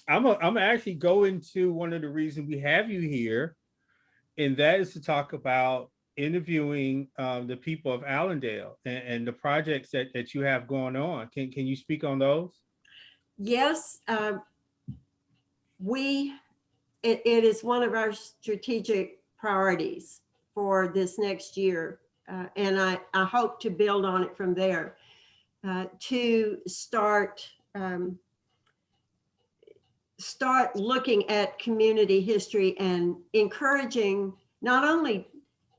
I'm actually going to one of the reasons we have you here, and that is to talk about interviewing the people of Allendale and the projects that you have going on. Can you speak on those? Yes, we it is one of our strategic priorities for this next year, and I hope to build on it from there to start looking at community history and encouraging, not only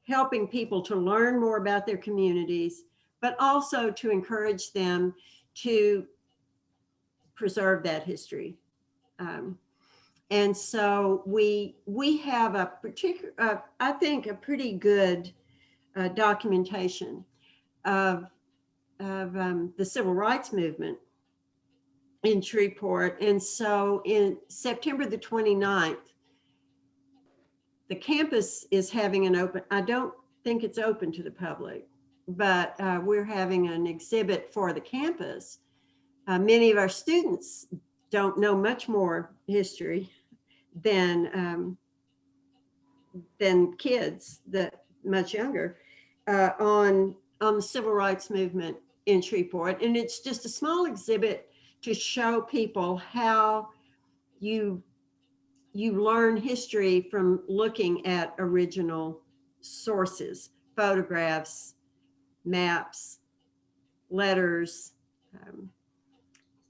helping people to learn more about their communities, but also to encourage them to preserve that history. Um, and so we have a particular, I think, a pretty good documentation of the civil rights movement in Shreveport. And so in September the 29th, the campus is having an open, I don't think it's open to the public, but we're having an exhibit for the campus. Many of our students don't know much more history than kids that much younger on the civil rights movement in Shreveport. And it's just a small exhibit to show people how you learn history from looking at original sources, photographs, maps, letters, um,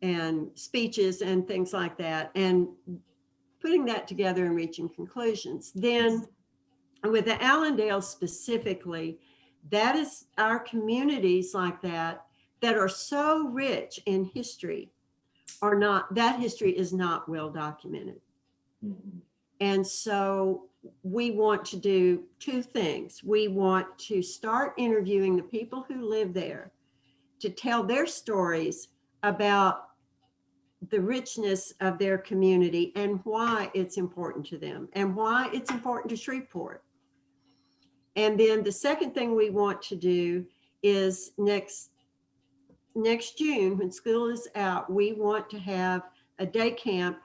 and speeches and things like that, and putting that together and reaching conclusions. Then with the Allendale specifically, that is our communities like that are so rich in history are not, that history is not well documented. Mhm. And so we want to do two things. We want to start interviewing the people who live there to tell their stories about the richness of their community and why it's important to them and why it's important to Shreveport. And then the second thing we want to do is next June, when school is out, we want to have a day camp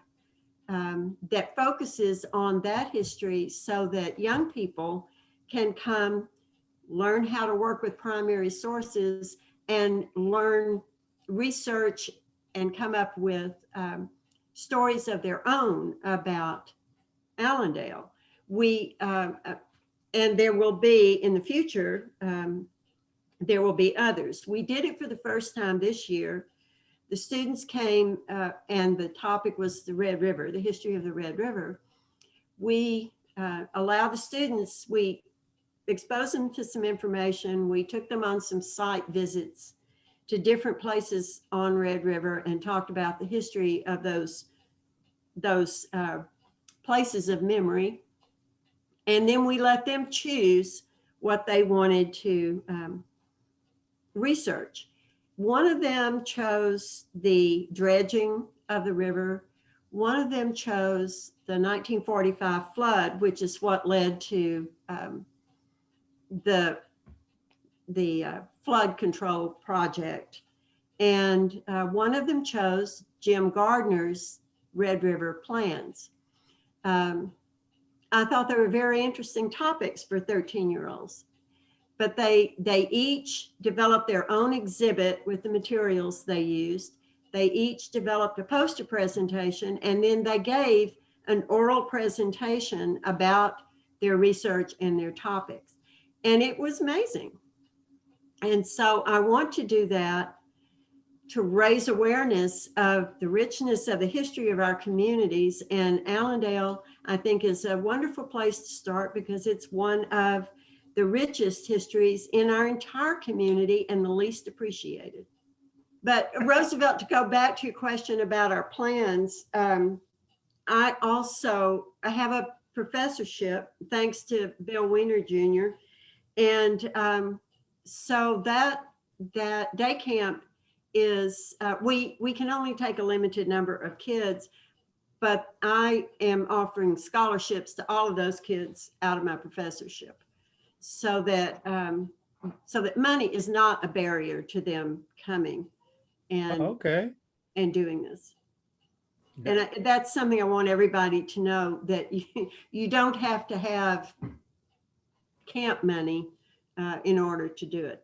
that focuses on that history so that young people can come learn how to work with primary sources and learn research and come up with stories of their own about Allendale. We and there will be in the future, there will be others. We did it for the first time this year. The students came and the topic was the Red River, the history of the Red River. We allowed the students, we exposed them to some information. We took them on some site visits to different places on Red River and talked about the history of those places of memory. And then we let them choose what they wanted to research. One of them chose the dredging of the river. One of them chose the 1945 flood, which is what led to the flood control project. And one of them chose Jim Gardner's Red River plans. I thought they were very interesting topics for 13-year-olds. But they each developed their own exhibit with the materials they used. They each developed a poster presentation, and then they gave an oral presentation about their research and their topics. And it was amazing. And so I want to do that to raise awareness of the richness of the history of our communities. And Allendale, I think, is a wonderful place to start because it's one of the richest histories in our entire community and the least appreciated. But Roosevelt, to go back to your question about our plans, I have a professorship thanks to Bill Wiener Jr. And so that day camp is, we can only take a limited number of kids, but I am offering scholarships to all of those kids out of my professorship, so that money is not a barrier to them coming and Okay. doing this. And that's something I want everybody to know, that you don't have to have camp money in order to do it.